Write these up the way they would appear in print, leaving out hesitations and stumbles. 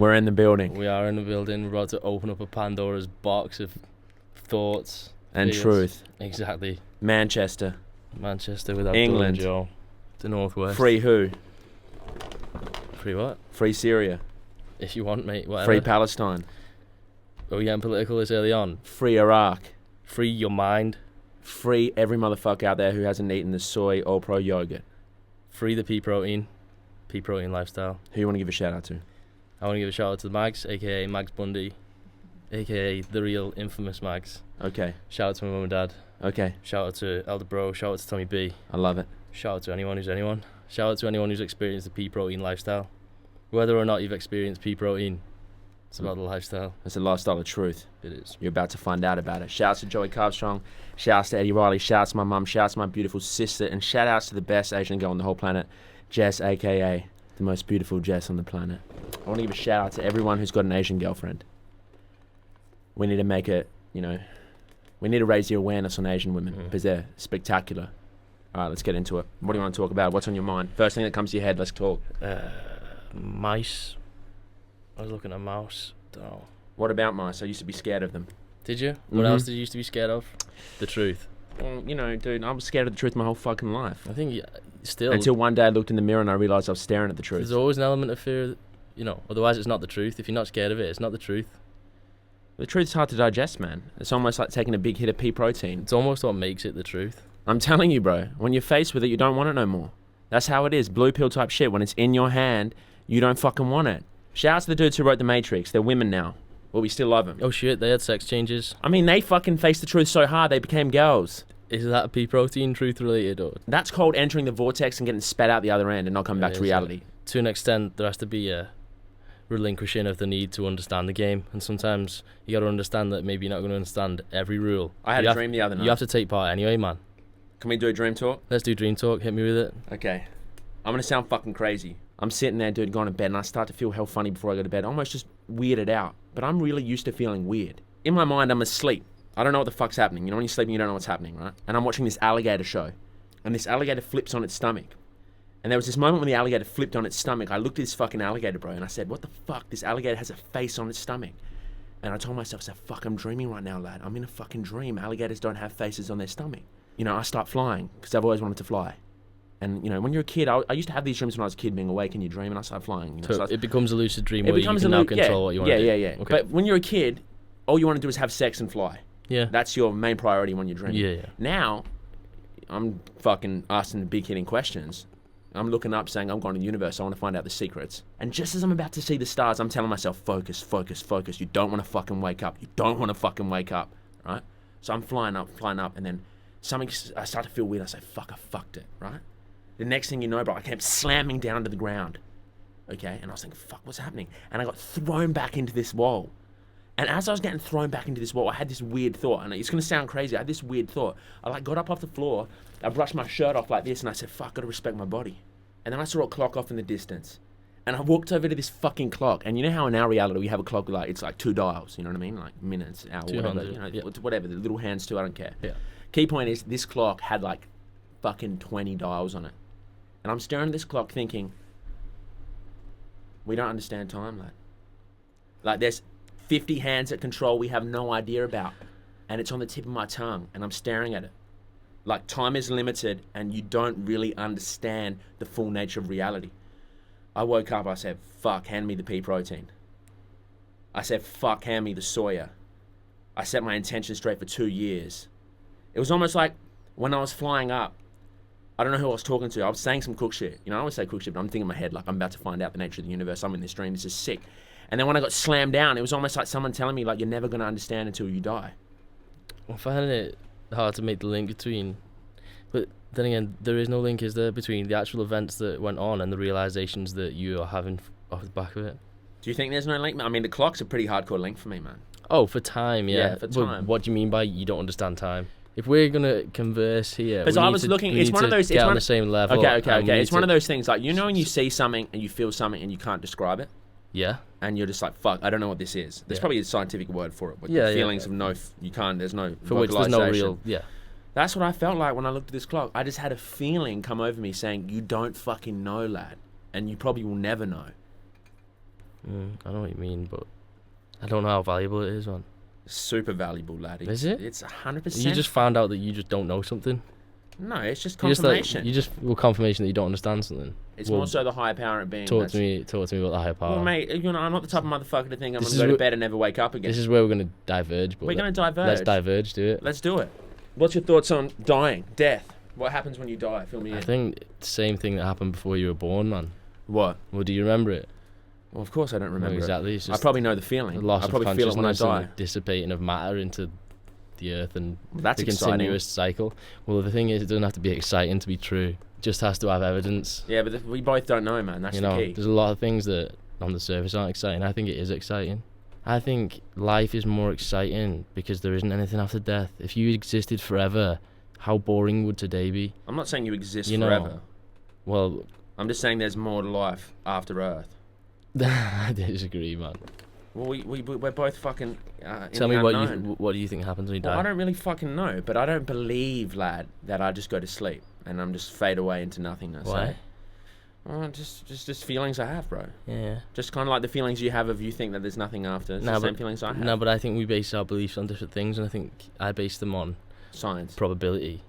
We're in the building. We are in the building. We're about to open up a Pandora's box of thoughts And fears. truth. Exactly. Manchester. Without England. Joe. The Northwest. Free who? Free what? Free Syria. If you want, mate. Whatever. Free Palestine. Are we getting political this early on? Free Iraq. Free your mind. Free every motherfucker out there who hasn't eaten the soy or pro yogurt. Free the pea protein. Pea protein lifestyle. Who you want to give a shout out to? I want to give a shout out to the Mags, aka Mags Bundy, aka the real infamous Mags. Okay. Shout out to my mum and dad. Okay. Shout out to Elder Bro. Shout out to Tommy B. I love it. Shout out to anyone who's anyone. Shout out to anyone who's experienced the pea protein lifestyle. Whether or not you've experienced pea protein, it's about the lifestyle. It's a lifestyle of truth. It is. You're about to find out about it. Shouts to Joey Carbstrong. Shouts to Eddie Riley. Shouts to my mum. Shouts to my beautiful sister. And shout outs to the best Asian girl on the whole planet, Jess, a.k.a. the most beautiful Jess on the planet. I want to give a shout out to everyone who's got an Asian girlfriend. We need to make it, we need to raise the awareness on Asian women because they're spectacular. All right, let's get into it. What do you want to talk about? What's on your mind? First thing that comes to your head, let's talk. Mice. I was looking at mouse. Dunno. What about mice? I used to be scared of them. Did you? What else did you used to be scared of? The truth. Well, dude, I was scared of the truth my whole fucking life. I think still. Until one day I looked in the mirror and I realised I was staring at the truth. There's always an element of fear, otherwise it's not the truth. If you're not scared of it, it's not the truth. The truth's hard to digest, man. It's almost like taking a big hit of pea protein. It's almost what makes it the truth. I'm telling you, bro. When you're faced with it, you don't want it no more. That's how it is. Blue pill type shit. When it's in your hand, you don't fucking want it. Shout out to the dudes who wrote The Matrix. They're women now. But we still love them. Oh shit, they had sex changes. I mean, they fucking faced the truth so hard, they became girls. Is that pea protein truth related or? That's called entering the vortex and getting spat out the other end and not coming back to reality. To an extent, there has to be a relinquishing of the need to understand the game, and sometimes you got to understand that maybe you're not going to understand every rule. I had a dream the other night. You have to take part anyway, man. Can we do a dream talk? Let's do dream talk. Hit me with it. Okay. I'm going to sound fucking crazy. I'm sitting there, dude, going to bed, and I start to feel hell funny before I go to bed. Almost just weirded out. But I'm really used to feeling weird. In my mind, I'm asleep. I don't know what the fuck's happening. When you're sleeping, you don't know what's happening, right? And I'm watching this alligator show. And this alligator flips on its stomach. And there was this moment when the alligator flipped on its stomach. I looked at this fucking alligator, bro, and I said, what the fuck? This alligator has a face on its stomach. And I told myself, I said, fuck, I'm dreaming right now, lad. I'm in a fucking dream. Alligators don't have faces on their stomach. I start flying because I've always wanted to fly. And, when you're a kid, I used to have these dreams when I was a kid, being awake in your dream, and I started flying. So it becomes a lucid dream where you can now control what you want to do. Yeah. Okay. But when you're a kid, all you want to do is have sex and fly. Yeah. That's your main priority when you're dreaming. Yeah. Now, I'm fucking asking the big hitting questions. I'm looking up saying, I'm going to the universe. I want to find out the secrets. And just as I'm about to see the stars, I'm telling myself, focus, focus, focus. You don't want to fucking wake up. You don't want to fucking wake up, right? So I'm flying up, and then I start to feel weird. I say, fuck, I fucked it, right? The next thing you know, bro, I came slamming down to the ground, okay? And I was thinking, fuck, what's happening? And I got thrown back into this wall. And as I was getting thrown back into this wall, I had this weird thought, and it's going to sound crazy. I had this weird thought. I got up off the floor, I brushed my shirt off like this, and I said, fuck, got to respect my body. And then I saw a clock off in the distance. And I walked over to this fucking clock. And you know how in our reality we have a clock, it's like 2 dials, you know what I mean? Like minutes, hour, whatever, whatever, the little hands too, I don't care. Yeah. Key point is, this clock had like fucking 20 dials on it. And I'm staring at this clock thinking, we don't understand time, lad. Like there's 50 hands that control we have no idea about. And it's on the tip of my tongue, and I'm staring at it. Like time is limited, and you don't really understand the full nature of reality. I woke up, I said, fuck, hand me the pea protein. I said, fuck, hand me the soya. I set my intention straight for 2 years. It was almost like when I was flying up, I don't know who I was talking to. I was saying some cook shit. I always say cook shit, but I'm thinking in my head, like, I'm about to find out the nature of the universe. I'm in this dream. This is sick. And then when I got slammed down, it was almost like someone telling me, like, you're never going to understand until you die. I find it hard to make the link between... But then again, there is no link, is there, between the actual events that went on and the realizations that you are having off the back of it? Do you think there's no link? I mean, the clock's a pretty hardcore link for me, man. Oh, for time, yeah. Yeah, for time. But what do you mean by you don't understand time? If we're gonna converse here, because I was looking, it's one of those. Get on the same level. Okay. It's one of those things, like when you see something and you feel something and you can't describe it. Yeah. And you're just like, fuck, I don't know what this is. There's probably a scientific word for it, but feelings of you can't. There's no for which there's no real. Yeah. That's what I felt like when I looked at this clock. I just had a feeling come over me saying, you don't fucking know, lad, and you probably will never know. I know what you mean, but I don't know how valuable it is, man. Super valuable, lad. Is it? It's 100%. You just found out that you just don't know something. No, it's just You just, confirmation. confirmation that you don't understand something. It's more so the higher power of being. Talk to me about the higher power. Well, mate, I'm not the type of motherfucker to think I'm This going to is go to bed and never wake up again. This is where we're going to diverge. But We're going to diverge. Let's diverge, do it. Let's do it. What's your thoughts on dying, death? What happens when you die? Fill me in. I think the same thing that happened before you were born, man. What? Well, do you remember it? Well, of course I don't remember exactly. it. I probably know the feeling. The loss I probably of feel it when I consciousness die. and the dissipating of matter into the earth and That's the exciting. continuous cycle. Well, the thing is, it doesn't have to be exciting to be true. It just has to have evidence. Yeah, but we both don't know, man. That's the key. There's a lot of things that on the surface aren't exciting. I think it is exciting. I think life is more exciting because there isn't anything after death. If you existed forever, how boring would today be? I'm not saying you exist know, forever. Well, I'm just saying there's more to life after Earth. I disagree, man. Well, we're both fucking Tell in me the what unknown. do you think happens when you die? Well, I don't really fucking know, but I don't believe, lad, that I just go to sleep and I'm just fade away into nothingness. Why? Eh? Well, just feelings I have, bro. Yeah. Just kind of like the feelings you have of you think that there's nothing after. It's the same feelings I have. No, but I think we base our beliefs on different things, and I think I base them on science, probability,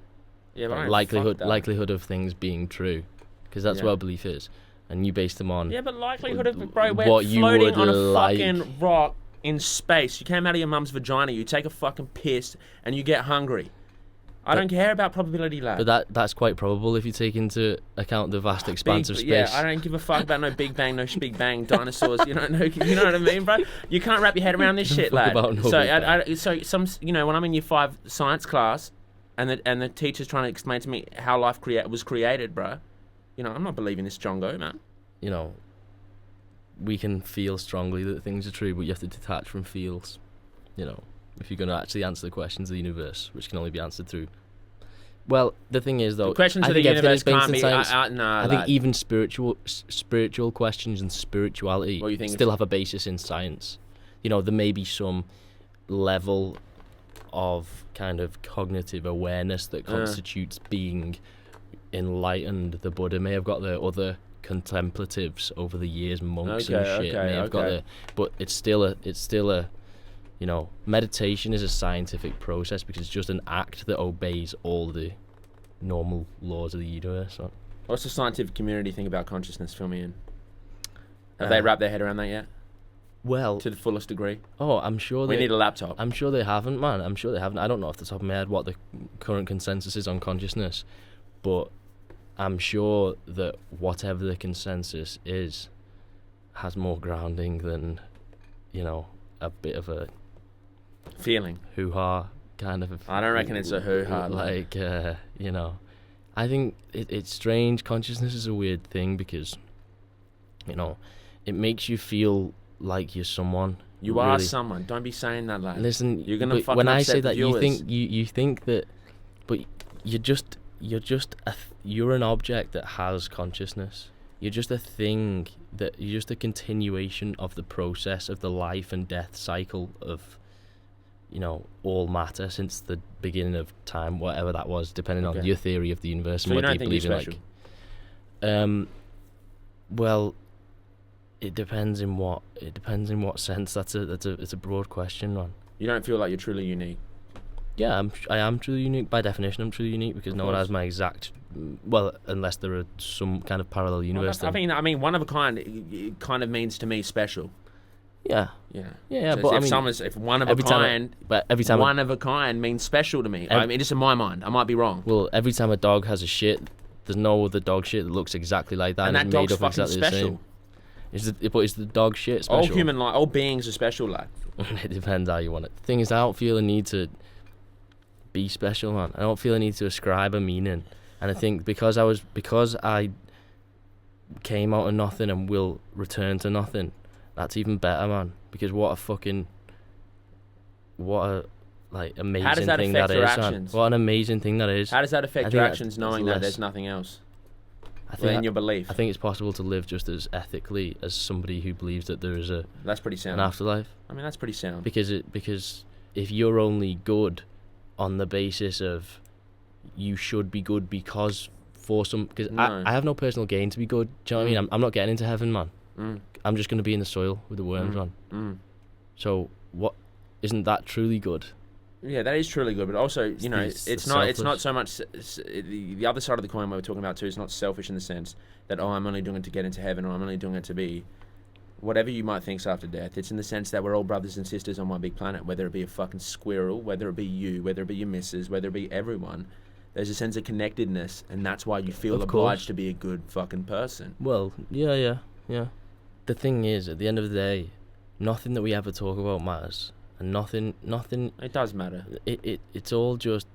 yeah, but likelihood of things being true, because that's what belief is, and you base them on. Yeah, but likelihood of we're what you floating would on a like. fucking rock in space. You came out of your mum's vagina. You take a fucking piss and you get hungry. I don't care about probability, lad. But that's quite probable if you take into account the vast expanse of space. Yeah, I don't give a fuck about no Big Bang, no Big Bang, dinosaurs. You know what I mean, bro? You can't wrap your head around this shit, lad. So some, when I'm in year 5 science class, and the teacher's trying to explain to me how life was created, bro. I'm not believing this Jongo, man. We can feel strongly that things are true, but you have to detach from feels. If you're going to actually answer the questions of the universe, which can only be answered through. Well, the thing is, though, the questions of the universe can't be. I think even spiritual questions and spirituality still have a basis in science. There may be some level of kind of cognitive awareness that constitutes being enlightened. The Buddha may have got the other contemplatives over the years, monks and shit may have got the, but it's still a meditation is a scientific process because it's just an act that obeys all the normal laws of the universe. So. What's the scientific community think about consciousness? Fill me in. Have they wrapped their head around that yet? Well, to the fullest degree. Oh, I'm sure we need a laptop. I'm sure they haven't, man. I'm sure they haven't. I don't know off the top of my head what the current consensus is on consciousness, but I'm sure that whatever the consensus is has more grounding than, a bit of a feeling hoo-ha kind of. I don't reckon it's a hoo-ha. I think it's strange. Consciousness is a weird thing because, it makes you feel like you're someone. You are someone. Don't be saying that, lad. Listen, you're gonna fucking when I upset say the that, viewers. you think that, but you're an object that has consciousness. You're just a thing you're just a continuation of the process of the life and death cycle of, all matter since the beginning of time, whatever that was, depending on your theory of the universe and what you believe in. Well, it depends in what sense. It's a broad question, man. You don't feel like you're truly unique. Yeah, I am truly unique. By definition, I'm truly unique because no one has my exact. Well, unless there are some kind of parallel universe. I mean, one of a kind. It kind of means to me special. Yeah. So but if one of a kind, one of a kind means special to me. Just in my mind, I might be wrong. Well, every time a dog has a shit, there's no other dog shit that looks exactly like that, and that dog's fucking special. Is the dog shit special? All beings are special, lad. It depends how you want it. The thing is, I don't feel a need to be special, man. I don't feel a need to ascribe a meaning. And I think because I came out of nothing and will return to nothing, that's even better, man. Because what a amazing thing that is, man. What an amazing thing that is. How does that affect your actions, knowing that there's nothing else? In your belief. I think it's possible to live just as ethically as somebody who believes that there is that's pretty sound. An afterlife. I mean, that's pretty sound. Because if you're only good on the basis of you should be good because I have no personal gain to be good. Do you know what I mean? I'm not getting into heaven, man. I'm just going to be in the soil with the worms on. So what? Isn't that truly good? Yeah, that is truly good, but also, you know, it's not so much the other side of the coin we were talking about too is not selfish in the sense that, oh, I'm only doing it to get into heaven, or I'm only doing it to be whatever you might think's after death. It's in the sense that we're all brothers and sisters on one big planet, whether it be a fucking squirrel, whether it be you, whether it be your missus, whether it be everyone. There's a sense of connectedness, and that's why you feel obliged to be a good fucking person. Well, yeah. The thing is, at the end of the day, nothing that we ever talk about matters. And nothing. It does matter. It's all just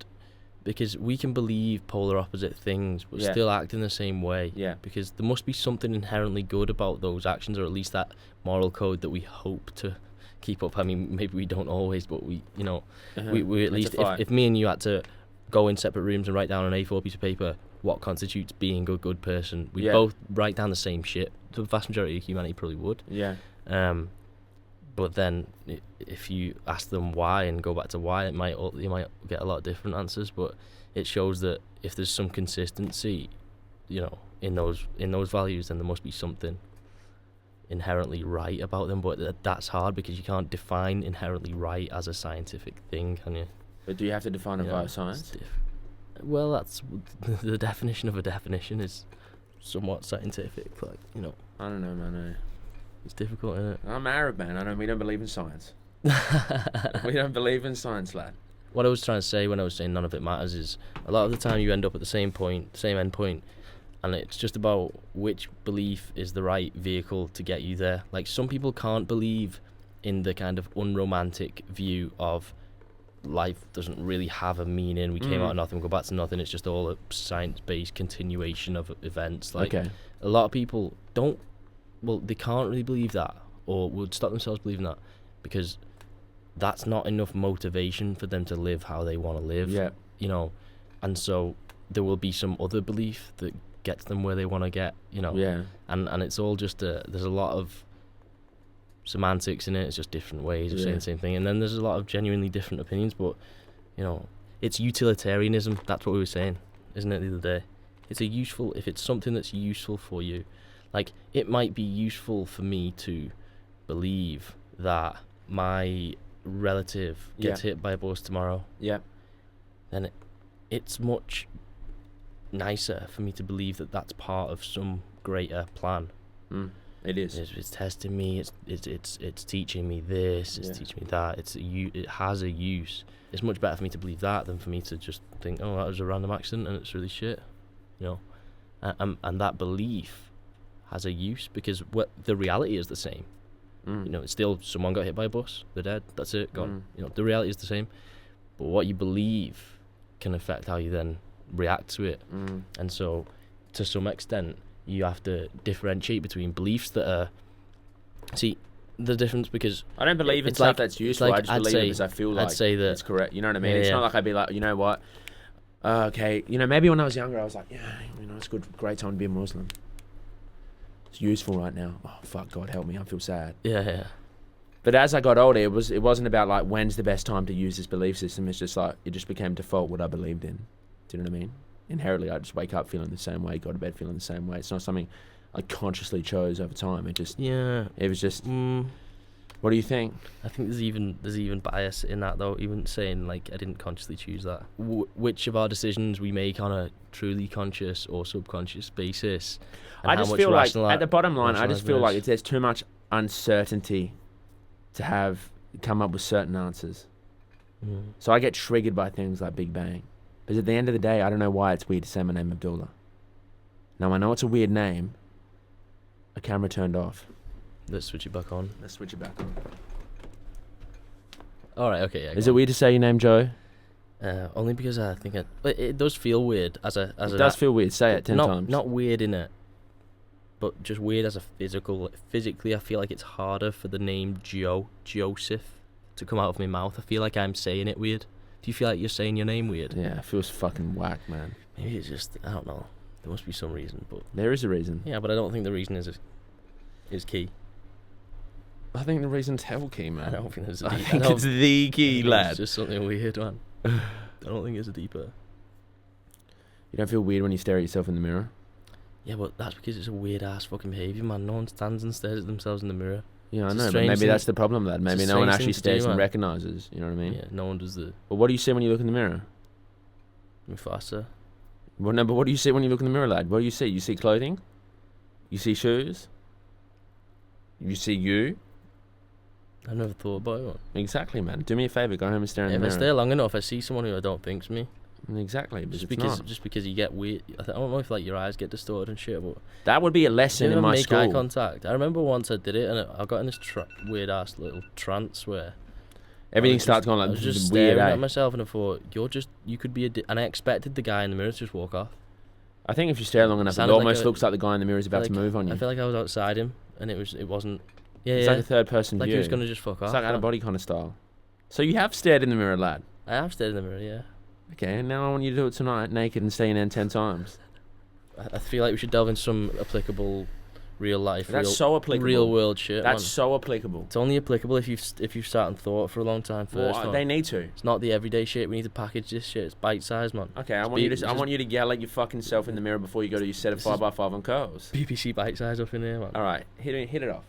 because we can believe polar opposite things, but still act in the same way. Yeah. Because there must be something inherently good about those actions, or at least that moral code that we hope to keep up. I mean, maybe we don't always, but we at least, if me and you had to go in separate rooms and write down on an A4 piece of paper what constitutes being a good person, we'd both write down the same shit. The vast majority of humanity probably would. Yeah. But then, if you ask them why and go back to why, you might get a lot of different answers. But it shows that if there's some consistency, you know, in those values, then there must be something inherently right about them. But that's hard because you can't define inherently right as a scientific thing, can you? But do you have to define it via science? Well, that's the definition of a definition is somewhat scientific, like, you know. I don't know, man. It's difficult, isn't it? I'm Arab, man. We don't believe in science. We don't believe in science, lad. What I was trying to say when I was saying none of it matters is a lot of the time you end up at the same end point, and it's just about which belief is the right vehicle to get you there. Like, some people can't believe in the kind of unromantic view of life doesn't really have a meaning. We came out of nothing, we'll go back to nothing. It's just all a science-based continuation of events. Like, a lot of people they can't really believe that, or would stop themselves believing that, because that's not enough motivation for them to live how they want to live. Yeah. You know, and so there will be some other belief that gets them where they want to get, you know. Yeah. And it's all just there's a lot of semantics in it. It's just different ways of saying the same thing. And then there's a lot of genuinely different opinions, but, you know, it's utilitarianism. That's what we were saying, isn't it, the other day? If it's something that's useful for you, like, it might be useful for me to believe that my relative gets hit by a bus tomorrow. Yeah. Then it's much nicer for me to believe that that's part of some greater plan. It is. It's testing me. It's teaching me this. It's teaching me that. It has a use. It's much better for me to believe that than for me to just think, oh, that was a random accident and it's really shit. You know, and that belief has a use because the reality is the same. You know, it's still someone got hit by a bus, they're dead, that's it, gone. You know, the reality is the same, but what you believe can affect how you then react to it. And so, to some extent, you have to differentiate between beliefs that are... See, the difference, because... I don't believe in stuff that's useful, I just believe it because I feel like it's correct. You know what I mean? It's not like I'd be like, you know what? Okay, you know, maybe when I was younger, I was like, yeah, you know, it's a great time to be a Muslim. It's useful right now. Oh, fuck, God help me, I feel sad. Yeah. But as I got older, it wasn't about like when's the best time to use this belief system. It's just like it just became default what I believed in. Do you know what I mean? Inherently, I just wake up feeling the same way, go to bed feeling the same way. It's not something I consciously chose over time. It was just. What do you think? I think there's even bias in that, though. Even saying like I didn't consciously choose that. Which of our decisions we make on a truly conscious or subconscious basis? I just feel like at the bottom line, I just feel like there's too much uncertainty to come up with certain answers. So I get triggered by things like Big Bang. Because at the end of the day, I don't know why it's weird to say my name Abdullah. Now I know it's a weird name. A camera turned off. Let's switch it back on. All right, okay. Yeah, is it weird to say your name, Joe? Only because I think it does feel weird it does feel weird. Say it 10 times. Not weird in it, but just weird as a physically. I feel like it's harder for the name Joseph to come out of my mouth. I feel like I'm saying it weird. Do you feel like you're saying your name weird? Yeah, it feels fucking whack, man. Maybe it's just, I don't know. There must be some reason, but there is a reason. Yeah, but I don't think the reason is key. I think the reason's hell key, man. I don't think there's it's the key, lad. It's just something weird, man. I don't think it's a deeper. You don't feel weird when you stare at yourself in the mirror? Yeah, but that's because it's a weird ass fucking behaviour, man. No one stands and stares at themselves in the mirror. Yeah, I know, but maybe that's the problem, lad. Maybe no one actually stares and recognises. You know what I mean? Yeah, no one does the. But what do you see when you look in the mirror? Mufasa. Well, no, but what do you see when you look in the mirror, lad? What do you see? You see clothing? You see shoes? You see you? I never thought about it. Exactly, man. Do me a favour, go home and stare in the mirror. If I stare long enough, I see someone who I don't think's me. Exactly, but just because you get weird. I don't know if like your eyes get distorted and shit, but that would be a lesson in my school. Make eye contact. I remember once I did it, and I got in this weird ass little trance where everything starts going like I was just weird. Staring at myself, and I thought, you could be and I expected the guy in the mirror to just walk off. I think if you stare long enough, it almost looks like the guy in the mirror is about to move on you. I feel like I was outside him, and it wasn't. Yeah, it's like a third person like view. He was gonna just fuck off. It's like out of body kind of style. So you have stared in the mirror, lad. I have stared in the mirror, yeah. Okay, and now I want you to do it tonight, naked, and stay in there 10 times. I feel like we should delve into some applicable, real life, so applicable. Real world shit. That's so applicable. It's only applicable if you've sat and thought for a long time first. Well, they need to. It's not the everyday shit. We need to package this shit. It's bite size, man. Okay, I want you to yell at your fucking self in the mirror before you go to your set of 5x5 on curls. BBC bite size up in here, man. All right, hit it off.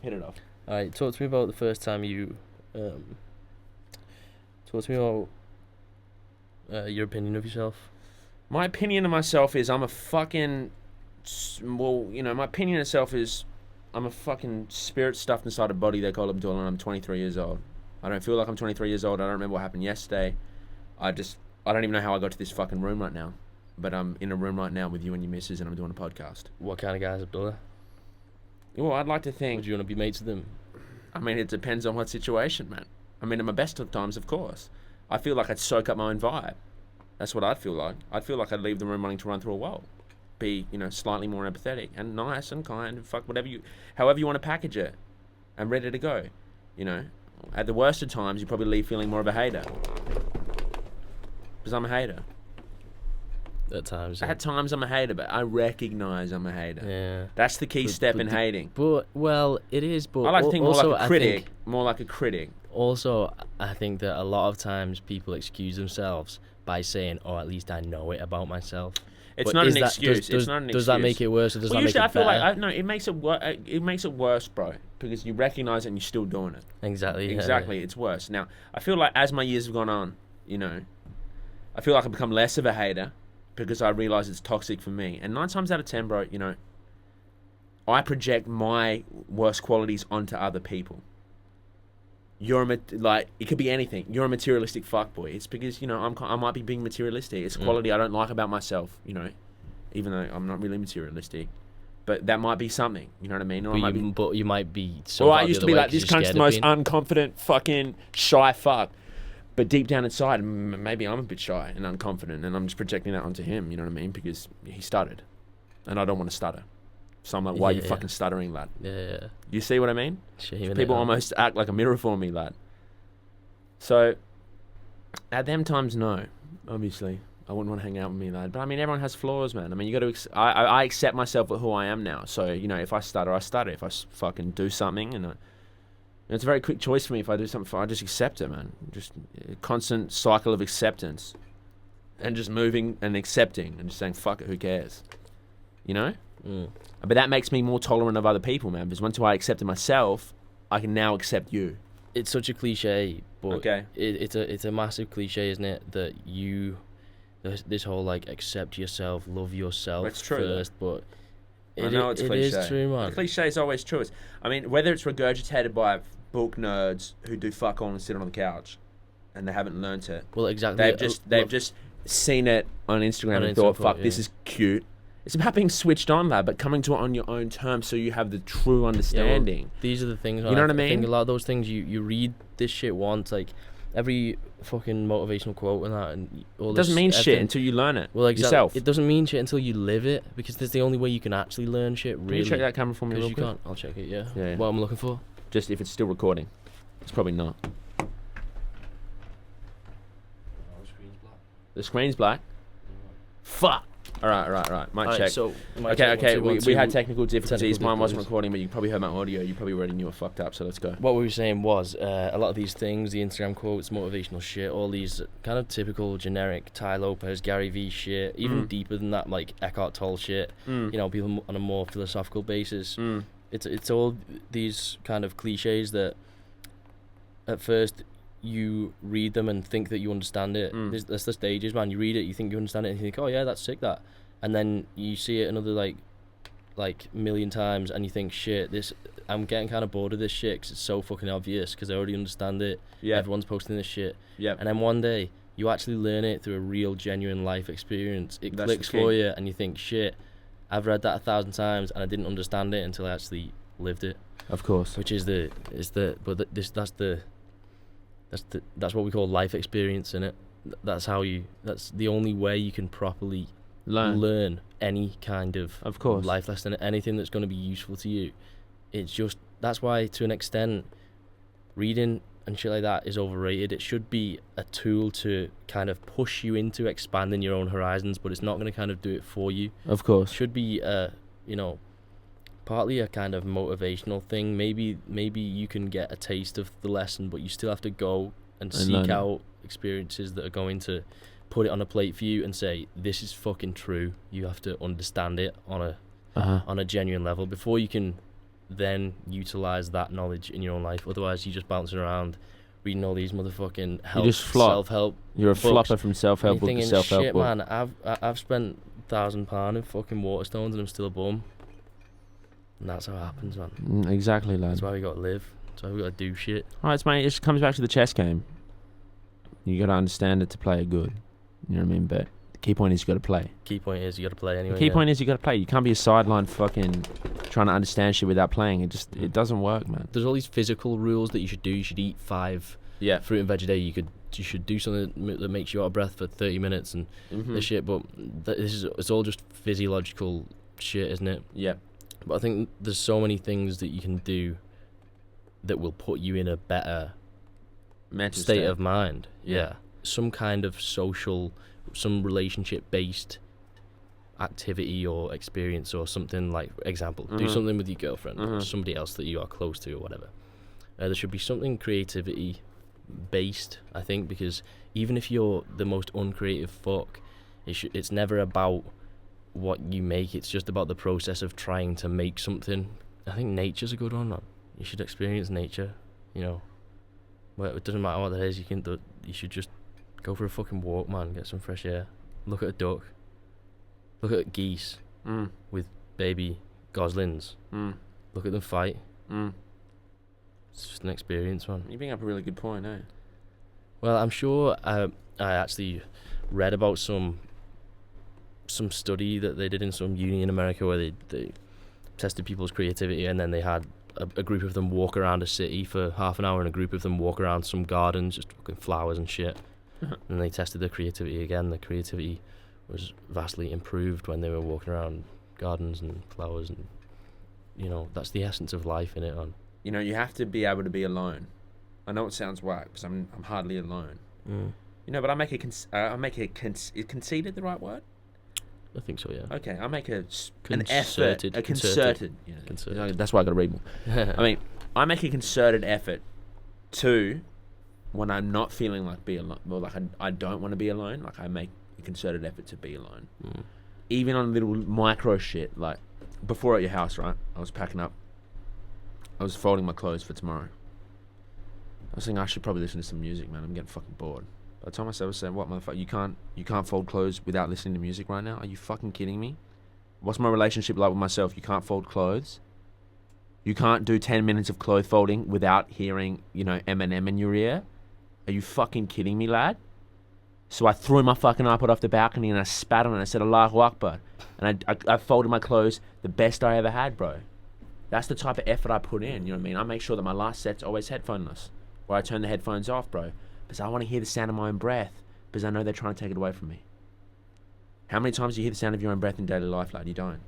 All right, talk to me about the first time you. Talk to me about your opinion of yourself. My opinion of myself is I'm a fucking. Well, you know, my opinion of myself is I'm a fucking spirit stuffed inside a body they call Abdullah, and I'm 23 years old. I don't feel like I'm 23 years old. I don't remember what happened yesterday. I don't even know how I got to this fucking room right now. But I'm in a room right now with you and your missus, and I'm doing a podcast. What kind of guy is Abdullah? Well, I'd like to think... Would you want to be mates with him? I mean, it depends on what situation, man. I mean, at my best of times, of course. I feel like I'd soak up my own vibe. That's what I'd feel like. I'd feel like I'd leave the room wanting to run through a wall. Be, you know, slightly more empathetic and nice and kind and fuck however you want to package it. And ready to go, you know. At the worst of times, you probably leave feeling more of a hater. Because I'm a hater. At times. Yeah. At times I'm a hater, but I recognise I'm a hater. Yeah. That's the key step in hating. But, well, it is, but... I like to think more like a critic. More like a critic. Also, I think that a lot of times people excuse themselves by saying, oh, at least I know it about myself. It's not an excuse. It's not an excuse. Does that make it worse, or does that make it better? I feel like no. It makes it worse, bro. Because you recognise it and you're still doing it. Exactly. Exactly. Yeah. It's worse. Now, I feel like as my years have gone on, you know, I feel like I've become less of a hater because I realise it's toxic for me. And 9 times out of 10, bro, you know, I project my worst qualities onto other people. It could be anything. You're a materialistic fuckboy. It's because, you know, I might be being materialistic. It's a quality I don't like about myself, you know, even though I'm not really materialistic. But that might be something, you know what I mean? But you might be so well, I used to be like, this cunt's the most unconfident, fucking shy fuck. But deep down inside, maybe I'm a bit shy and unconfident, and I'm just projecting that onto him, you know what I mean? Because he stuttered, and I don't want to stutter. So I'm like, why are you fucking stuttering, lad? Yeah. You see what I mean? Shaming people almost act like a mirror for me, lad. So, at them times, no. Obviously, I wouldn't want to hang out with me, lad. But I mean, everyone has flaws, man. I mean, you got to... I accept myself for who I am now. So, you know, if I stutter, I stutter. If I fucking do something, and it's a very quick choice for me. If I do something, I just accept it, man. Just a constant cycle of acceptance. And just moving and accepting and just saying, fuck it, who cares? You know? Mm. But that makes me more tolerant of other people, man. Because once I accepted myself, I can now accept you. It's such a cliche, but okay. It's a massive cliche, isn't it? That this whole like accept yourself, love yourself first. But I know it's cliche. It is true, man. The cliche is always true. I mean, whether it's regurgitated by book nerds who do fuck all and sit on the couch, and they haven't learnt it. Well, exactly. They've just seen it on Instagram and thought, fuck, this is cute. It's about being switched on, lad, but coming to it on your own terms so you have the true understanding. Yeah, well, these are the things. You know what I mean? I think a lot of those things you read this shit once, like every fucking motivational quote and that, and all this. It doesn't mean shit until you learn it. Well, exactly. Yourself. It doesn't mean shit until you live it, because that's the only way you can actually learn shit. Really. Can you check that camera for me real quick? Can't. I'll check it. Yeah. Yeah. What I'm looking for? Just if it's still recording. It's probably not. Oh, the screen's black. The screen's black. Fuck. All right. Mic Alright, check. so Okay. We had technical difficulties. Technical Mine wasn't difficulties. recording, but you probably heard my audio. You probably already knew it fucked up. So let's go. What we were saying was a lot of these things, the Instagram quotes, motivational shit, all these kind of typical generic Ty Lopez, Gary Vee shit, even deeper than that, like Eckhart Tolle shit. You know, people on a more philosophical basis. It's all these kind of cliches that at first you read them and think that you understand it. That's the stages, man. You read it, you think you understand it, and you think, oh yeah, that's sick, that. And then you see it another like million times, and you think, shit, I'm getting kind of bored of this shit because it's so fucking obvious because I already understand it. Yeah. Everyone's posting this shit. Yeah. And then one day you actually learn it through a real, genuine life experience. It That's clicks the key. for you, and you think, shit, I've read that 1,000 times and I didn't understand it until I actually lived it. Of course. Which is that's what we call life experience, innit? That's the only way you can properly learn any kind of course, life lesson, anything that's going to be useful to you. It's just, that's why to an extent reading and shit like that is overrated. It should be a tool to kind of push you into expanding your own horizons, but it's not going to kind of do it for you. Of course. It should be partly a kind of motivational thing. Maybe you can get a taste of the lesson, but you still have to go and seek out experiences that are going to put it on a plate for you and say, this is fucking true. You have to understand it on a genuine level before you can then utilize that knowledge in your own life. Otherwise, you're just bouncing around reading all these motherfucking self-help. You're a books. flopper from self-help book to self-help shit, book. Man, I've spent £1,000 in fucking Waterstones and I'm still a bum. And that's how it happens, man. Exactly, lad. That's why we gotta live. That's why we gotta do shit. Alright, mate, it just comes back to the chess game. You gotta understand it to play it good. You know what I mean? But the key point is you gotta play. Key point is you gotta play anyway. The key point is you gotta play. You can't be a sideline fucking trying to understand shit without playing. It doesn't work, man. There's all these physical rules that you should do. You should eat 5 fruit and veg a day. You should do something that makes you out of breath for 30 minutes and this shit. But it's all just physiological shit, isn't it? Yeah. But I think there's so many things that you can do that will put you in a better mental state of mind. Yeah. Some kind of some relationship-based activity or experience or something, like, example, do something with your girlfriend or somebody else that you are close to or whatever. There should be something creativity-based, I think, because even if you're the most uncreative fuck, it's never about what you make. It's just about the process of trying to make something. I think nature's a good one, man. You should experience nature, you know. Well, it doesn't matter what that is. You should just go for a fucking walk, man. Get some fresh air. Look at a duck. Look at geese with baby goslings. Look at them fight. It's just an experience, man. You bring up a really good point, eh? Well, I'm sure I actually read about some study that they did in some uni in America where they tested people's creativity, and then they had a group of them walk around a city for half an hour and a group of them walk around some gardens, just fucking flowers and shit. And they tested their creativity again. The creativity was vastly improved when they were walking around gardens and flowers, and you know, that's the essence of life, innit, man. You know, you have to be able to be alone. I know it sounds whack because I'm hardly alone. You know, but I make is conceited the right word? I think so, yeah. Okay, I make an effort, Concerted. concerted. Concerted. You know, that's why I got to read more. I mean, I make a concerted effort to, when I'm not feeling like be alone, well, like I don't want to be alone. Like I make a concerted effort to be alone, even on little micro shit. Like before at your house, right? I was packing up. I was folding my clothes for tomorrow. I was thinking I should probably listen to some music, man. I'm getting fucking bored. I told myself, I said, what, motherfucker, you can't fold clothes without listening to music right now? Are you fucking kidding me? What's my relationship like with myself? You can't fold clothes? You can't do 10 minutes of clothes folding without hearing, you know, Eminem in your ear? Are you fucking kidding me, lad? So I threw my fucking iPod off the balcony and I spat on it and I said, Allahu Akbar. And I folded my clothes the best I ever had, bro. That's the type of effort I put in, you know what I mean? I make sure that my last set's always headphoneless, or I turn the headphones off, bro. Because I want to hear the sound of my own breath, because I know they're trying to take it away from me. How many times do you hear the sound of your own breath in daily life, lad? You don't.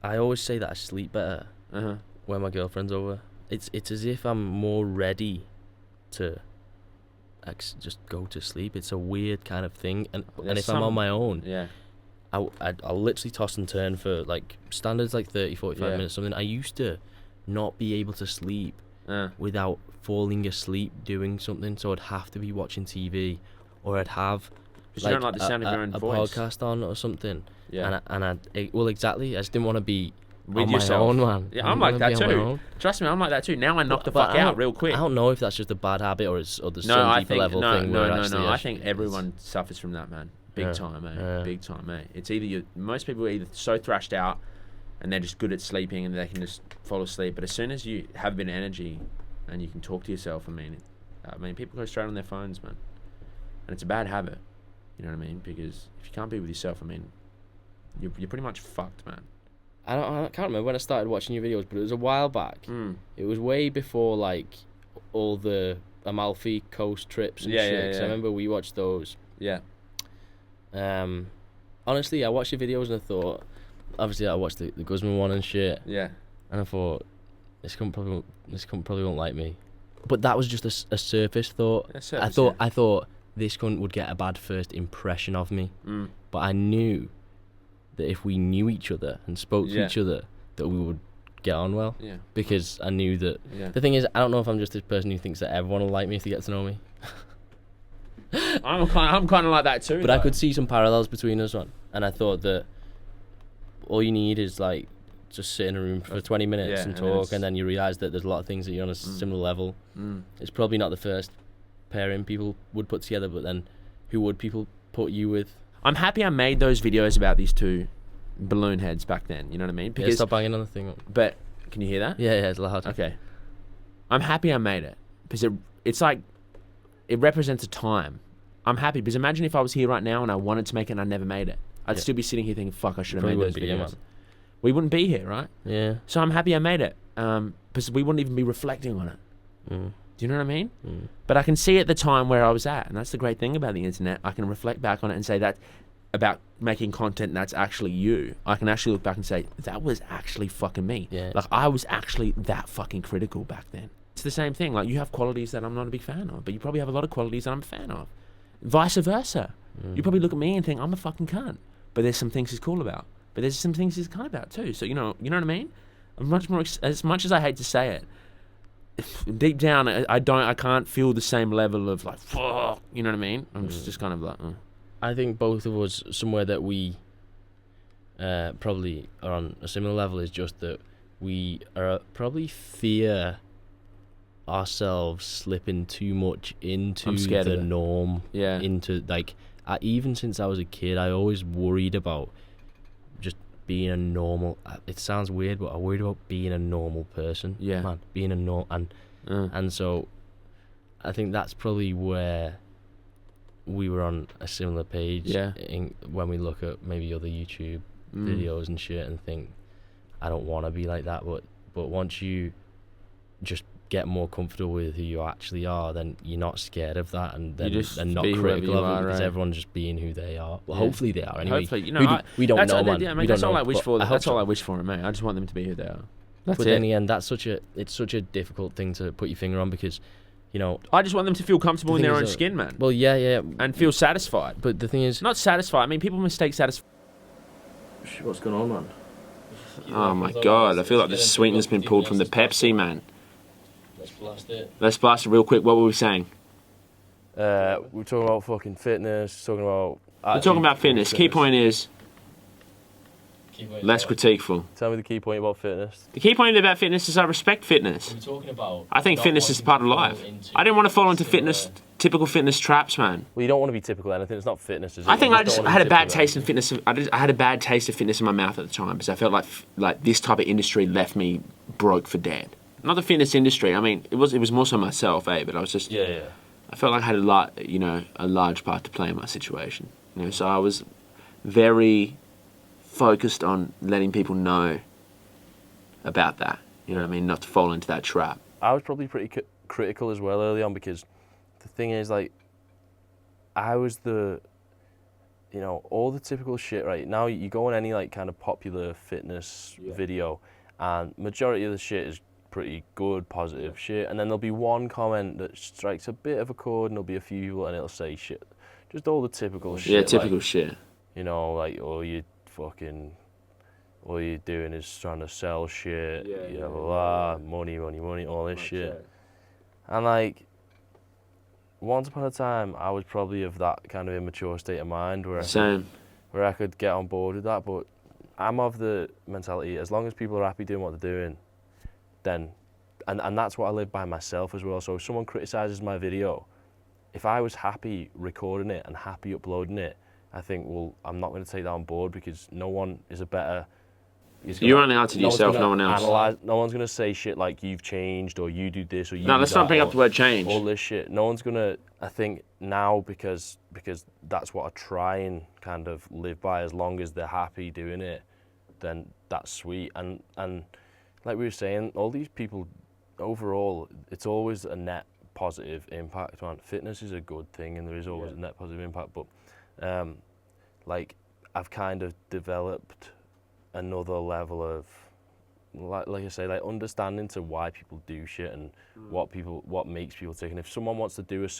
I always say that I sleep better when my girlfriend's over. It's as if I'm more ready to just go to sleep. It's a weird kind of thing, and if I'm on my own, I'll literally toss and turn for like standards like 30, 45 minutes something. I used to not be able to sleep without falling asleep doing something, so I'd have to be watching TV, or I'd have because you don't like the sound of your own voice. Podcast on or something. Yeah. Well, exactly. I just didn't want to be with on yourself. My own, man. Yeah, I'm like that too. Trust me, I'm like that too. Now I knock the fuck out real quick. I don't know if that's just a bad habit or there's some deeper level thing. No. I think everyone suffers from that, man. Big time, mate. Big time, mate. It's either most people are either so thrashed out and they're just good at sleeping and they can just fall asleep. But as soon as you have a bit of energy and you can talk to yourself, I mean, people go straight on their phones, man. And it's a bad habit. You know what I mean? Because if you can't be with yourself, I mean, you're pretty much fucked, man. I can't remember when I started watching your videos, but it was a while back. It was way before like all the Amalfi Coast trips and shit. So I remember we watched those. Yeah. Honestly, I watched your videos and I thought, obviously I watched the Guzman one and shit. Yeah. And I thought, this cunt probably won't like me. But that was just a surface thought. I thought this cunt would get a bad first impression of me. But I knew that if we knew each other and spoke to each other, that we would get on well. Yeah. Because I knew that. Yeah. The thing is, I don't know if I'm just this person who thinks that everyone will like me if they get to know me. I'm kind of like that too. But though. I could see some parallels between us, man. And I thought that all you need is like just sit in a room for 20 minutes and talk, and then you realise that there's a lot of things that you're on a similar level. It's probably not the first pairing people would put together, but then who would people put you with? I'm happy I made those videos about these two balloon heads back then. You know what I mean? Because stop banging on the thing. But can you hear that? Yeah, it's loud. Okay. I'm happy I made it because it's like it represents a time. I'm happy because imagine if I was here right now and I wanted to make it and I never made it. I'd still be sitting here thinking, "Fuck, I should have made those videos." We wouldn't be here, right? Yeah. So I'm happy I made it because we wouldn't even be reflecting on it. Do you know what I mean? But I can see at the time where I was at, and that's the great thing about the internet. I can reflect back on it and say that about making content that's actually you. I can actually look back and say, that was actually fucking me. Yeah. Like, I was actually that fucking critical back then. It's the same thing. Like, you have qualities that I'm not a big fan of, but you probably have a lot of qualities that I'm a fan of. Vice versa. You probably look at me and think, I'm a fucking cunt. But there's some things he's cool about. But there's some things he's cunt about too. So, you know what I mean? I'm much more, as much as I hate to say it, deep down, I can't feel the same level of like, fuck, you know what I mean? I'm just kind of like, I think both of us, somewhere that we probably are on a similar level is just that we are probably fear ourselves slipping too much into the norm. Yeah. Into like, even since I was a kid, I always worried about just being a normal. It sounds weird, but I worried about being a normal person. Yeah. Man, being a and so I think that's probably where we were on a similar page. Yeah. When we look at maybe other YouTube videos and shit and think, I don't want to be like that, but once you just get more comfortable with who you actually are, then you're not scared of that, and then and not critical of it because everyone's just being who they are. Well, hopefully they are. Anyway, hopefully, we don't know, man. Yeah, that's all I wish for. That's all I wish for, mate. I just want them to be who they are. But in the end, it's such a difficult thing to put your finger on because, you know, I just want them to feel comfortable in their own skin, man. Well, yeah, and feel satisfied. But the thing is, not satisfied. I mean, people mistake satisfied. What's going on, man? Oh my god! I feel like the sweetener's been pulled from the Pepsi, man. Let's blast it. Let's blast it real quick. What were we saying? We're talking about fucking fitness. We're talking about fitness. Key point is less critiqueful. Tell me the key point about fitness. The key point about fitness is I respect fitness. We're talking about. I think fitness is part of life. I didn't want to fall into typical fitness traps, man. Well, you don't want to be typical anything. It's not fitness, is it? I think I had a bad taste in fitness. I had a bad taste of fitness in my mouth at the time because I felt like this type of industry left me broke for dead. Not the fitness industry. I mean, it was more so myself, but I was just I felt like I had a large part to play in my situation. You know, so I was very focused on letting people know about that. You know what I mean? Not to fall into that trap. I was probably pretty critical as well early on because the thing is, like, I was all the typical shit, right? Now you go on any, like, kind of popular fitness video and majority of the shit is pretty good, positive shit, and then there'll be one comment that strikes a bit of a chord and there'll be a few people and it'll say shit. Just all the typical shit. Yeah, typical shit. you know, like, all you're doing is trying to sell shit, money, all this shit. And like, once upon a time, I was probably of that kind of immature state of mind where I could get on board with that. But I'm of the mentality, as long as people are happy doing what they're doing, then, and that's what I live by myself as well. So if someone criticises my video, if I was happy recording it and happy uploading it, I think, well, I'm not going to take that on board, because no one is a better... You're only out to yourself, no one else. No one's going to say shit like, you've changed, or you do this, or you do that. No, let's not bring up the word change. All this shit. No one's going to, I think, now, because that's what I try and kind of live by. As long as they're happy doing it, then that's sweet. And like we were saying, all these people, overall, it's always a net positive impact, man. Fitness is a good thing, and there is always a net positive impact, but like, I've kind of developed another level of, like I say, like, understanding to why people do shit, and what makes people tick. And if someone wants to do his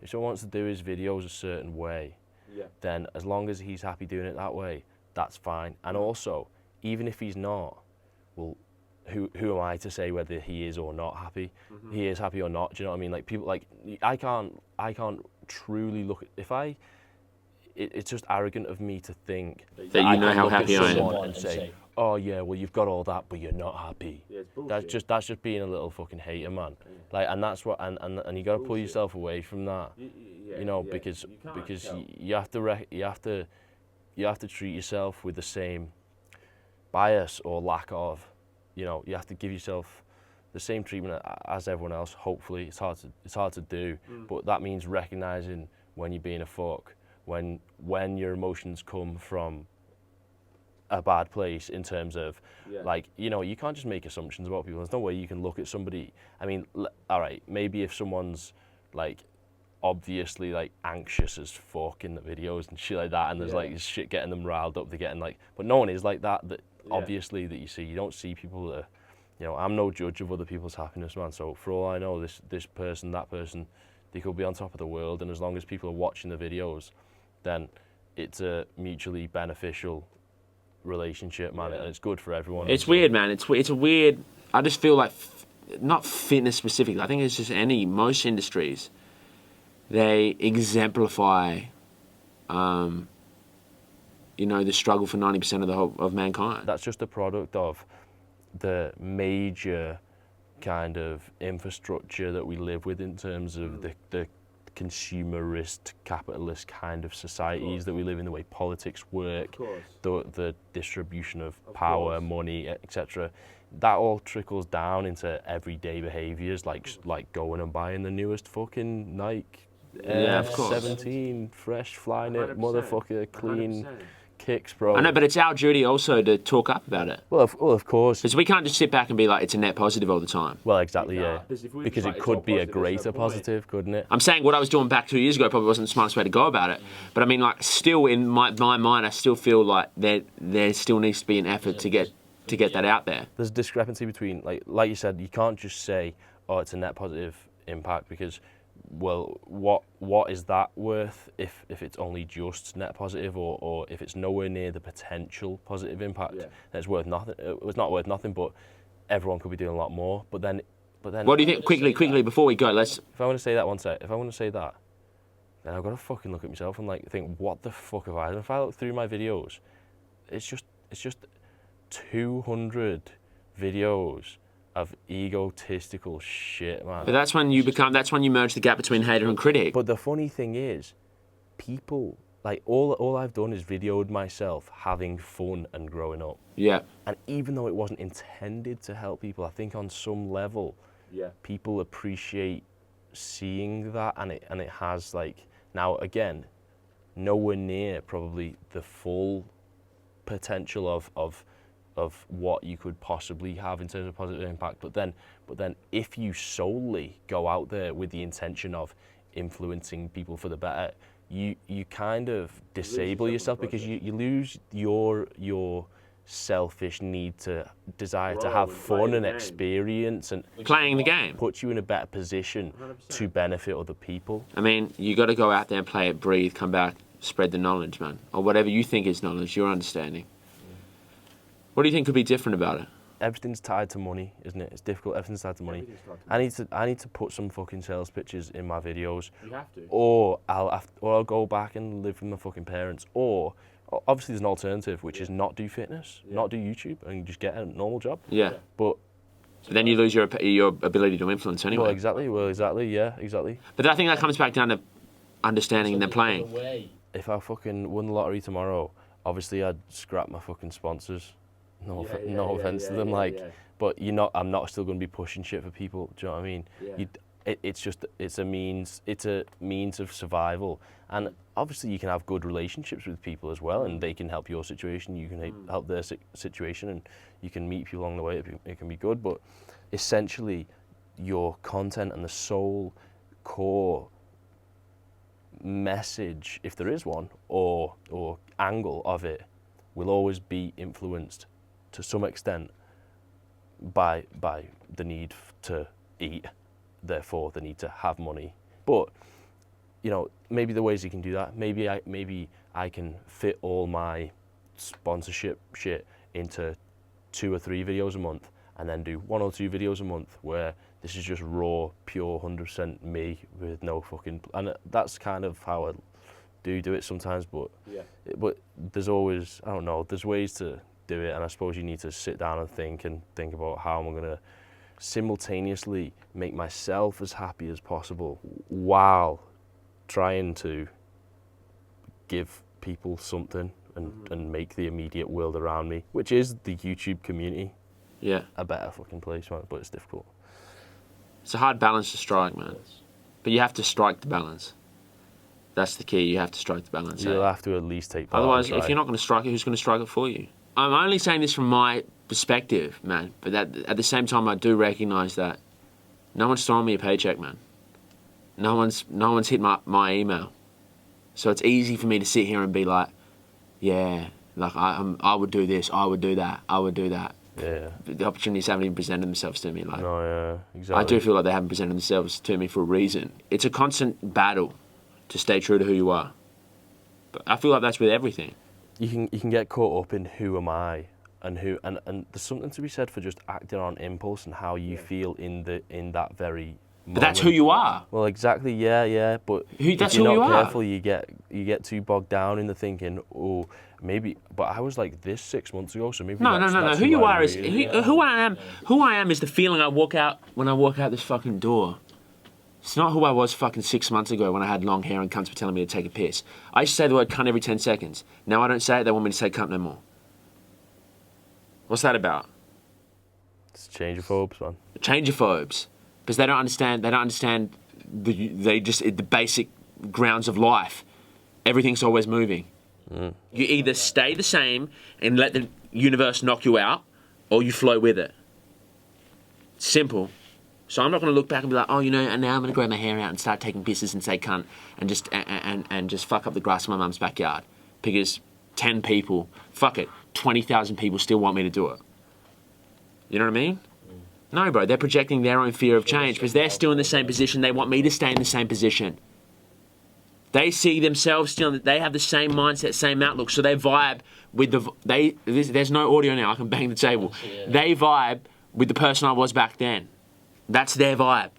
videos a certain way, then as long as he's happy doing it that way, that's fine. And also, even if he's not, well, who am I to say whether he is or not happy? He is happy or not. Do you know what I mean? Like, people, like, I can't truly look at, it's just arrogant of me to think that you know how happy I am and say, oh yeah, well, you've got all that, but you're not happy. Yeah, that's just being a little fucking hater, man. Like, and that's what, and you got to pull yourself away from that, you know, because you have to treat yourself with the same bias or lack of, you know, you have to give yourself the same treatment as everyone else. Hopefully, it's hard to do, but that means recognizing when you're being a fuck, when your emotions come from a bad place, in terms of, like, you know, you can't just make assumptions about people. There's no way you can look at somebody. I mean, all right, maybe if someone's like obviously like anxious as fuck in the videos and shit like that, and there's like shit getting them riled up, they're getting like, but no one is like that. Obviously, that you see, you don't see people that, you know, I'm no judge of other people's happiness, man. So for all I know, this person, that person, they could be on top of the world, and as long as people are watching the videos, then it's a mutually beneficial relationship, man, and it's good for everyone. It's weird, man. It's a weird. I just feel like, not fitness specifically. I think it's just most industries, they exemplify, you know, the struggle for 90% of mankind. That's just a product of the major kind of infrastructure that we live with, in terms of the consumerist, capitalist kind of societies that we live in, the way politics work, the distribution of power, money, etc. That all trickles down into everyday behaviours, like going and buying the newest fucking Nike Air 17 fresh flying it, motherfucker, clean 100%. Kicks, bro. I know, but it's our duty also to talk up about it. Well, of course. Because we can't just sit back and be like, it's a net positive all the time. Well, exactly, yeah. Because it could be a greater positive, couldn't it? I'm saying what I was doing back 2 years ago probably wasn't the smartest way to go about it. But I mean, like, still in my mind, I still feel like there still needs to be an effort to get that out there. There's a discrepancy between, like you said, you can't just say, oh, it's a net positive impact, because, well, what is that worth if it's only just net positive, or if it's nowhere near the potential positive impact? Then it's worth nothing. It's not worth nothing, but everyone could be doing a lot more. But then. What do you think? Quickly before we go, let's. If I want to say that one sec, if I want to say that, then I've got to fucking look at myself and like think, what the fuck have I done? If I look through my videos, it's just 200 videos of egotistical shit, man. But that's when you merge the gap between hater and critic. But the funny thing is, people, like, all I've done is videoed myself having fun and growing up. Yeah. And even though it wasn't intended to help people, I think on some level, people appreciate seeing that, and it has, like, now again, nowhere near probably the full potential of what you could possibly have in terms of positive impact, but then if you solely go out there with the intention of influencing people for the better, you kind of disable yourself, because you lose your selfish desire to have fun and experience, and playing the game puts you in a better position 100%. To benefit other people. I mean, you got to go out there and play it, breathe, come back, spread the knowledge, man, or whatever you think is knowledge, your understanding. What do you think could be different about it? Everything's tied to money, isn't it? It's difficult. Everything's tied to money. I need to put some fucking sales pitches in my videos. You have to. Or I'll go back and live with my fucking parents. Or obviously there's an alternative, which is not do fitness, not do YouTube, and just get a normal job. Yeah. But then you lose your ability to influence anyway. Well, exactly. Yeah, exactly. But I think that comes back down to understanding and then playing. If I fucking won the lottery tomorrow, obviously I'd scrap my fucking sponsors. No offense to them, but I'm not still going to be pushing shit for people. Do you know what I mean? Yeah. It's a means of survival, and obviously you can have good relationships with people as well, and they can help your situation. You can help their situation, and you can meet people along the way. It can be good, but essentially, your content and the sole core message, if there is one, or angle of it, will always be influenced to some extent by the need to eat, therefore the need to have money. But maybe the ways you can do that, maybe I can fit all my sponsorship shit into 2 or 3 videos a month, and then do 1 or 2 videos a month where this is just raw, pure 100% me with no fucking, and that's kind of how I do it sometimes, but there's always, I don't know, there's ways to do it, and I suppose you need to sit down and think about how I'm gonna simultaneously make myself as happy as possible while trying to give people something and make the immediate world around me, which is the YouTube community, a better fucking place, man. But it's difficult. It's a hard balance to strike, man. But you have to strike the balance. That's the key. You have to strike the balance. You'll have to at least take part. Otherwise, if you're not going to strike it, who's going to strike it for you? I'm only saying this from my perspective, man. But at the same time, I do recognise that no one's throwing me a paycheck, man. No one's hit my email. So it's easy for me to sit here and be like, yeah, like I would do this, I would do that, I would do that. Yeah. The opportunities haven't even presented themselves to me. Like, no, yeah, exactly. I do feel like they haven't presented themselves to me for a reason. It's a constant battle to stay true to who you are. But I feel like that's with everything. You can get caught up in who am I, and there's something to be said for just acting on impulse and how you feel in that very moment. But that's who you are. Well, exactly, yeah. But that's if you're who you not are. careful, you get too bogged down in the thinking, oh, maybe. But I was like this 6 months ago, so maybe. No. Who you are is who I am. Who I am is the feeling I walk out when I walk out this fucking door. It's not who I was fucking 6 months ago when I had long hair and cunts were telling me to take a piss. I used to say the word cunt every 10 seconds. Now I don't say it, they want me to say cunt no more. What's that about? It's changeophobes, man. Changeophobes. Because they don't understand the basic grounds of life. Everything's always moving. You either stay the same and let the universe knock you out, or you flow with it. Simple. So I'm not going to look back and be like, oh, and now I'm going to grow my hair out and start taking pisses and say cunt and just fuck up the grass in my mum's backyard. Because 10 people, 20,000 people still want me to do it. You know what I mean? No, bro, they're projecting their own fear of change because they're still in the same position. They want me to stay in the same position. They see themselves still, they have the same mindset, same outlook, so they vibe with there's no audio now, I can bang the table. They vibe with the person I was back then. That's their vibe.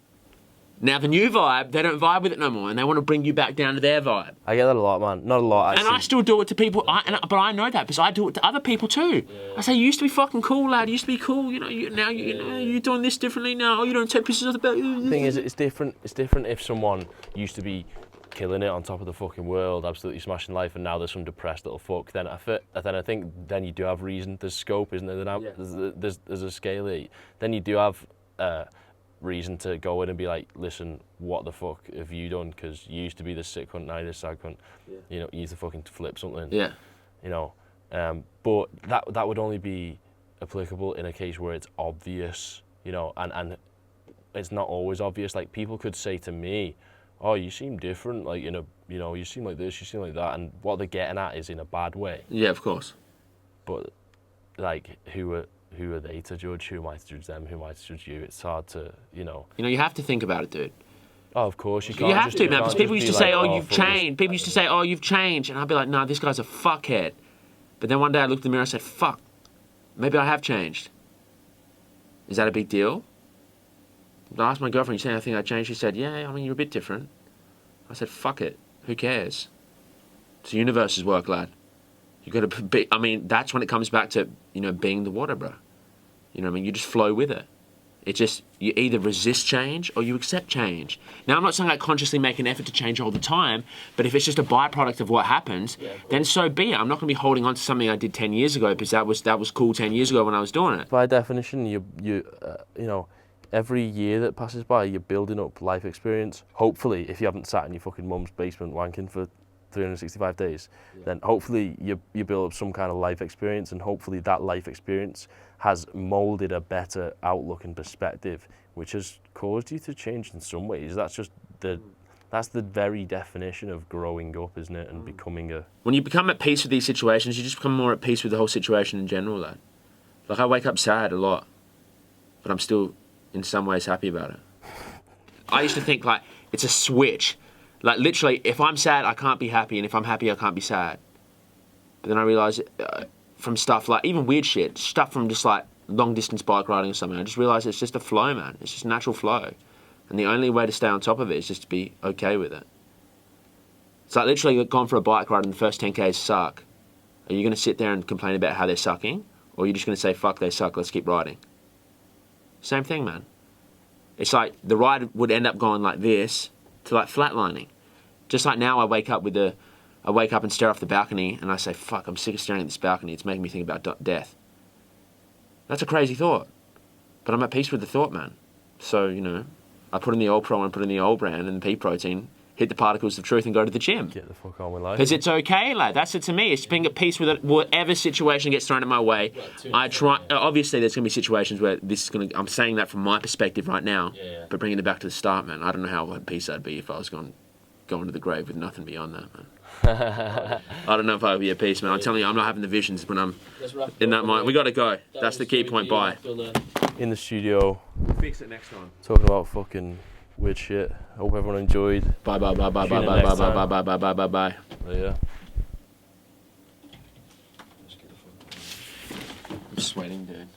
Now the new vibe, they don't vibe with it no more, and they want to bring you back down to their vibe. I get that a lot, man. Not a lot, actually. And I still do it to people, but I know that because I do it to other people too. Yeah. I say, you used to be fucking cool, lad. You used to be cool. Now you're doing this differently now. You don't take pieces of the belt. The thing is, it's different. It's different if someone used to be killing it on top of the fucking world, absolutely smashing life, and now there's some depressed little fuck. Then I think you do have reason. There's scope, isn't there? There's a scale here. Then you do have reason to go in and be like, listen, what the fuck have you done? Because you used to be this sick cunt, now you're this sad cunt. You need to fucking flip something. Yeah. But that would only be applicable in a case where it's obvious, and it's not always obvious. Like, people could say to me, oh, you seem different, like, you seem like this, you seem like that, and what they're getting at is in a bad way. Yeah, of course. But, like, who are they to judge? Who am I to judge them? Who am I to judge you? It's hard to, You have to think about it, dude. Oh, of course you can't. You have to, man, because people used to say, "Oh, you've fuck changed." People used to say, "Oh, you've changed," and I'd be like, "No, this guy's a fuckhead." But then one day I looked in the mirror and I said, "Fuck, maybe I have changed. Is that a big deal?" I asked my girlfriend, "You saying I think I changed?" She said, "Yeah, I mean, you're a bit different." I said, "Fuck it. Who cares? It's the universe's work, lad. You got to be." I mean, that's when it comes back to, you know, being the water, bro. You know what I mean? You just flow with it. It just, you either resist change or you accept change. Now, I'm not saying I consciously make an effort to change all the time, but if it's just a byproduct of what happens, then so be it. I'm not going to be holding on to something I did 10 years ago because that was cool 10 years ago when I was doing it. By definition, you know, every year that passes by, you're building up life experience. Hopefully, if you haven't sat in your fucking mum's basement wanking for 365 days, then hopefully you build up some kind of life experience, and hopefully that life experience has molded a better outlook and perspective, which has caused you to change in some ways. That's the very definition of growing up, isn't it? And becoming a... When you become at peace with these situations, you just become more at peace with the whole situation in general, lad. Like, I wake up sad a lot, but I'm still in some ways happy about it. I used to think, like, it's a switch. Like, literally, if I'm sad, I can't be happy, and if I'm happy, I can't be sad. But then I realised from stuff like, even weird shit, stuff from just like long distance bike riding or something, I just realised it's just a flow, man. It's just natural flow. And the only way to stay on top of it is just to be okay with it. It's like literally gone for a bike ride and the first 10Ks suck. Are you going to sit there and complain about how they're sucking? Or are you just going to say, fuck, they suck, let's keep riding? Same thing, man. It's like the ride would end up going like this to like flatlining. Just like now I wake up and stare off the balcony and I say, fuck, I'm sick of staring at this balcony. It's making me think about death. That's a crazy thought. But I'm at peace with the thought, man. So, you know, I put in the old pro and put in the old brand and the pea protein, hit the particles of truth and go to the gym. Get the fuck on with life. Because it's okay, lad. That's it to me. It's being at peace with it. Whatever situation gets thrown in my way, I try. Obviously, there's going to be situations where this is going to... I'm saying that from my perspective right now. Yeah. But bringing it back to the start, man, I don't know how at peace I'd be if I was going to the grave with nothing beyond that, man. I don't know if I'll be at peace, man. I'm telling you, I'm not having the visions when I'm in that mind. We got to go. That's the key point. Bye. In the studio. Fix it next time. Talking about fucking weird shit. Hope everyone enjoyed. Bye. Yeah. I'm sweating, dude.